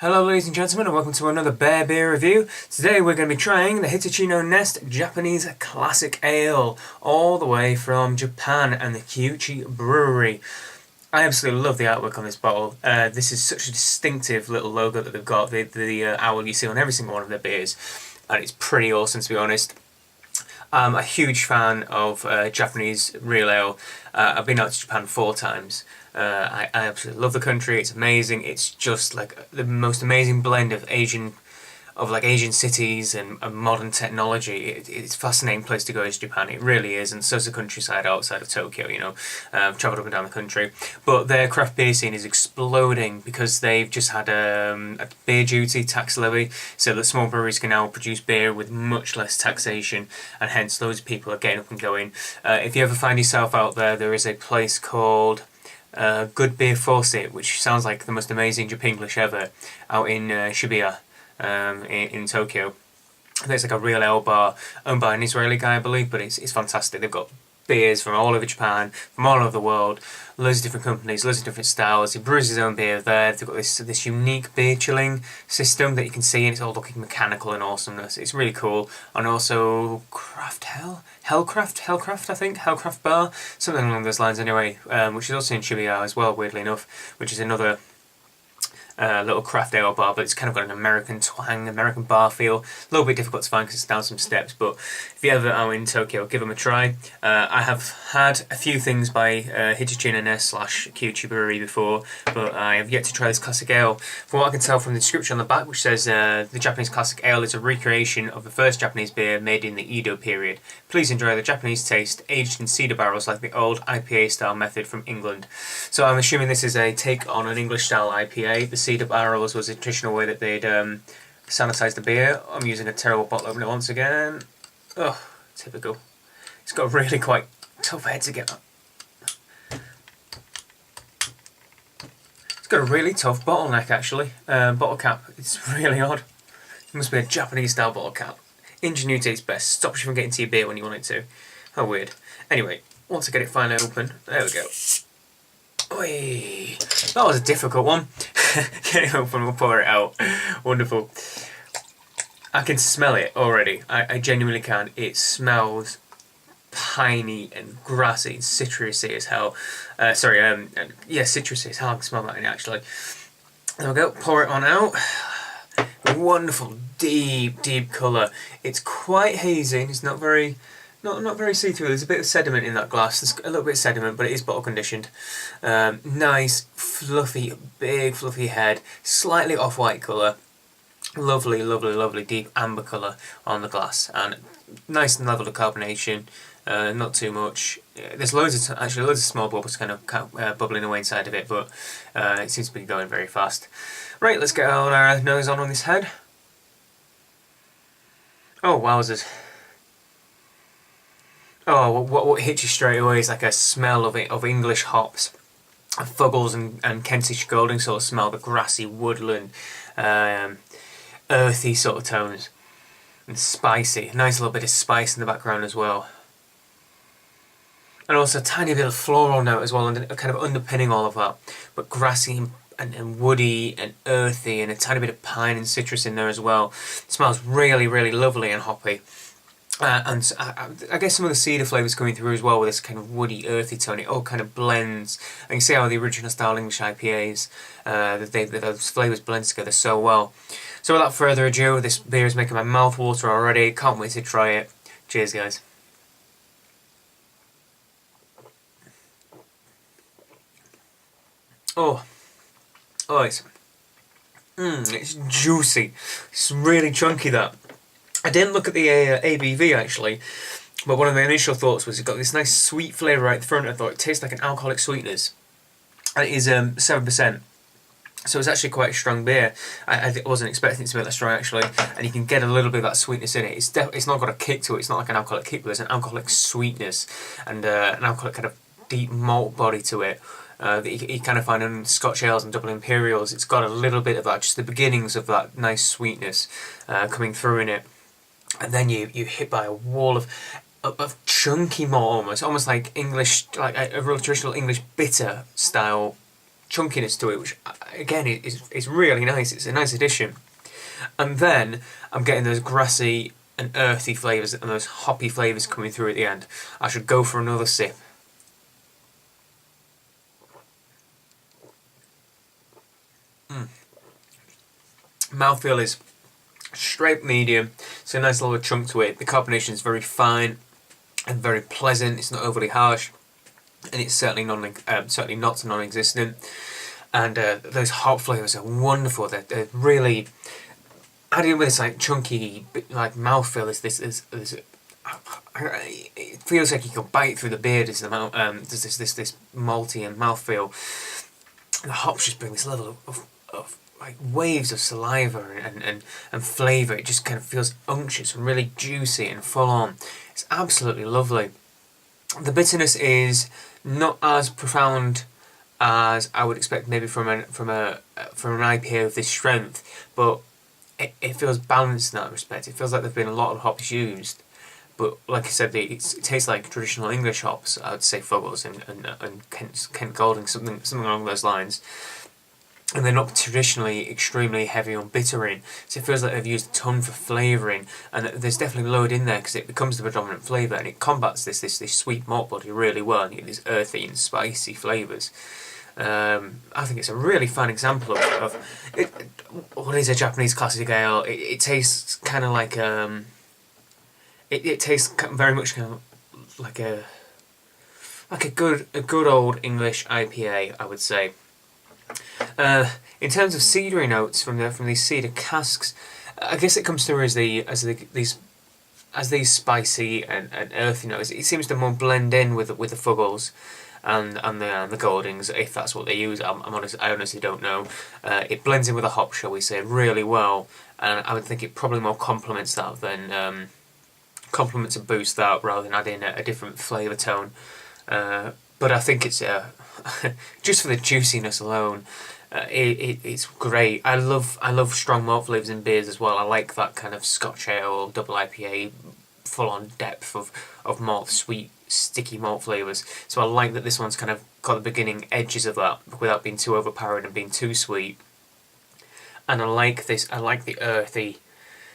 Hello ladies and gentlemen, and welcome to another Bear Beer review. Today we're going to be trying the Hitachino Nest Japanese Classic Ale, all the way from Japan and the Kyuchi Brewery. I absolutely love the artwork on this bottle. This is such a distinctive little logo that they've got, the owl you see on every single one of their beers, and it's pretty awesome, to be honest. I'm a huge fan of Japanese real ale. I've been out to Japan 4 times. I absolutely love the country. It's amazing. It's just like the most amazing blend of Asian cities and modern technology. It's a fascinating place to go is Japan. It really is, and so's the countryside outside of Tokyo. I've travelled up and down the country, but their craft beer scene is exploding because they've just had a beer duty tax levy, so that small breweries can now produce beer with much less taxation, and hence loads of people are getting up and going. If you ever find yourself out there is a place called Good Beer Faucet, which sounds like the most amazing Japanglish ever, out in Shibuya. In Tokyo. I think it's like a real ale bar owned by an Israeli guy, I believe, but it's fantastic. They've got beers from all over Japan, from all over the world, loads of different companies, loads of different styles. He brews his own beer there. They've got this unique beer chilling system that you can see, and it's all looking mechanical and awesomeness. It's really cool. And also Hellcraft, I think, Hellcraft Bar, something along those lines anyway, which is also in Shibuya as well, weirdly enough, which is another little craft ale bar, but it's kind of got an American twang, American bar feel. A little bit difficult to find because it's down some steps, but if you ever are in Tokyo, give them a try. I have had a few things by Hitachino Nest / Kyuchi Brewery before, but I have yet to try this classic ale. From what I can tell from the description on the back, which says the Japanese classic ale is a recreation of the first Japanese beer made in the Edo period. Please enjoy the Japanese taste, aged in cedar barrels like the old IPA style method from England. So I'm assuming this is a take on an English style IPA. The cedar barrels was a traditional way that they'd sanitize the beer. I'm using a terrible bottle opener once again. Oh, typical. It's got a really quite tough head to get up. It's got a really tough bottleneck actually. Bottle cap. It's really odd. It must be a Japanese style bottle cap. Ingenuity is best. Stops you from getting to your beer when you want it to. How weird. Anyway, once I get it finally open, there we go. Oi! That was a difficult one. Get it open, we'll pour it out. Wonderful. I can smell it already. I genuinely can. It smells piney and grassy and citrusy as hell. Citrusy as hell. I can smell that in it actually. There we go. Pour it on out. Wonderful, deep colour. It's quite hazy. It's not very see-through. There's a bit of sediment in that glass. There's a little bit of sediment, but it is bottle conditioned. Nice, big fluffy head. Slightly off-white colour. Lovely deep amber colour on the glass, and nice and level of carbonation. Not too much. There's loads of small bubbles kind of bubbling away inside of it, but it seems to be going very fast. Right, let's get our nose on this head. Oh, wowzers. Oh, what hits you straight away is like a smell of English hops. Fuggles and Kentish Golding sort of smell, the grassy woodland, earthy sort of tones. And spicy. Nice little bit of spice in the background as well. And also a tiny bit of floral note as well, and kind of underpinning all of that. But grassy and woody and earthy, and a tiny bit of pine and citrus in there as well. It smells really lovely and hoppy. And I guess some of the cedar flavours coming through as well with this kind of woody, earthy tone. It all kind of blends. And you can see how the original style English IPAs, those flavours blend together so well. So without further ado, this beer is making my mouth water already. Can't wait to try it. Cheers, guys. It's juicy. It's really chunky, that. I didn't look at the ABV actually, but one of my initial thoughts was it got this nice sweet flavour right at the front. I thought it tastes like an alcoholic sweetness. And it is 7%, so it's actually quite a strong beer. I wasn't expecting it to be that strong actually, and you can get a little bit of that sweetness in it. It's not got a kick to it. It's not like an alcoholic kick, but there's an alcoholic sweetness and an alcoholic kind of deep malt body to it. That you kind of find in Scotch ales and double imperials. It's got a little bit of that, just the beginnings of that nice sweetness coming through in it. And then you hit by a wall of chunky malt almost like English, like a real traditional English bitter style chunkiness to it, which again is really nice. It's a nice addition. And then I'm getting those grassy and earthy flavours and those hoppy flavours coming through at the end. I should go for another sip. Mouthfeel is straight medium. It's a nice little chunk to it. The carbonation is very fine and very pleasant. It's not overly harsh, and it's certainly not non-existent. And those hop flavours are wonderful. They're really adding with this like chunky like mouthfeel. It feels like you can bite through the beard. There's this malty and mouthfeel. The hops just bring this level of like waves of saliva and flavour. It just kind of feels unctuous and really juicy and full on. It's absolutely lovely. The bitterness is not as profound as I would expect maybe from an IPA of this strength, but it feels balanced in that respect. It feels like there've been a lot of hops used, but like I said, it tastes like traditional English hops. I would say Fuggles and Kent Golding, something along those lines. And they're not traditionally extremely heavy on bittering, so it feels like they've used a ton for flavouring, and there's definitely load in there because it becomes the predominant flavour, and it combats this sweet malt body really well, and you get these earthy and spicy flavours. I think it's a really fine example of what is a Japanese classic ale. It tastes kind of like it tastes very much kind of like a good old English IPA, I would say. In terms of cedary notes from these cedar casks, I guess it comes through as these spicy and earthy notes. It seems to more blend in with the Fuggles and the Goldings, if that's what they use. I honestly don't know. It blends in with the hop, shall we say, really well, and I would think it probably more complements that than complements and boosts that rather than adding a different flavour tone. But I think it's just for the juiciness alone, it's great. I love strong malt flavours in beers as well. I like that kind of Scotch ale, double IPA, full on depth of malt, sweet, sticky malt flavours. So I like that this one's kind of got the beginning edges of that without being too overpowering and being too sweet. And I like this. I like the earthy,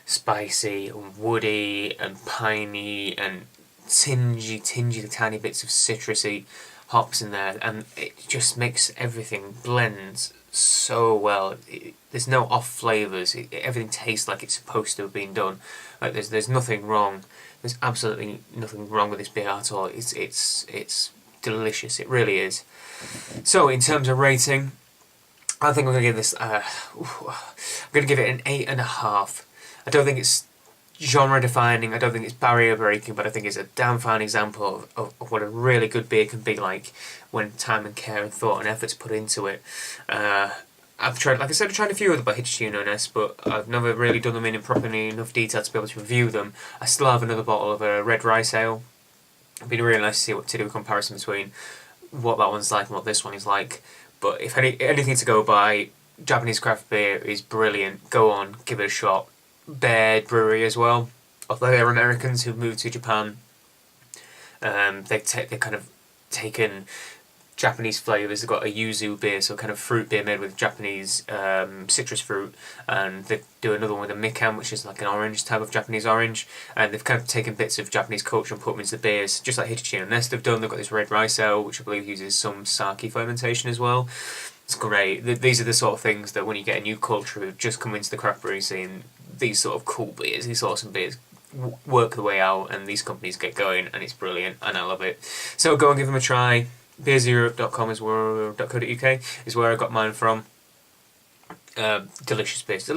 spicy, and woody, and piney, and tingy tiny bits of citrusy hops in there, and it just makes everything blend so well. There's no off flavours. Everything tastes like it's supposed to have been done. Like there's nothing wrong. There's absolutely nothing wrong with this beer at all. It's delicious. It really is. So in terms of rating, I think I'm gonna give this. I'm gonna give it an 8.5. I don't think it's genre defining, I don't think it's barrier breaking, but I think it's a damn fine example of what a really good beer can be like when time and care and thought and effort's put into it. I've tried, like I said, I've tried a few of them by Hitachino Nest, but I've never really done them in properly enough detail to be able to review them. I still have another bottle of a red rice ale. It'd be really nice to see to do a comparison between what that one's like and what this one is like. But if anything to go by, Japanese craft beer is brilliant. Go on, give it a shot. Bear Brewery as well, although they're Americans who've moved to Japan. They've kind of taken Japanese flavours. They've got a yuzu beer, so kind of fruit beer made with Japanese citrus fruit, and they do another one with a mikan, which is like an orange type of Japanese orange, and they've kind of taken bits of Japanese culture and put them into the beers, just like Hitachino Nest have done. They've got this red rice ale, which I believe uses some sake fermentation as well. It's great. These are the sort of things that when you get a new culture who've just come into the craft brewery scene, these sort of cool beers, these awesome beers work the way out, and these companies get going, and it's brilliant, and I love it. So go and give them a try. beerseurope.com is .co.uk is where I got mine from. Delicious beers.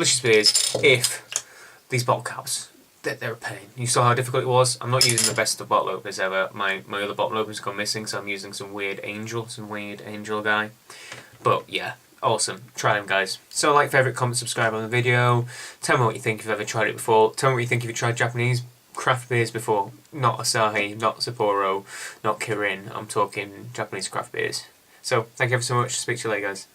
If these bottle caps, they're a pain. You saw how difficult it was. I'm not using the best of bottle openers ever. My other bottle opener's gone missing, so I'm using some weird angel guy. But yeah, awesome. Try them, guys. So like, favourite, comment, subscribe on the video. Tell me what you think if you've ever tried it before. Tell me what you think if you've tried Japanese craft beers before. Not Asahi, not Sapporo, not Kirin. I'm talking Japanese craft beers. So, thank you ever so much. Speak to you later, guys.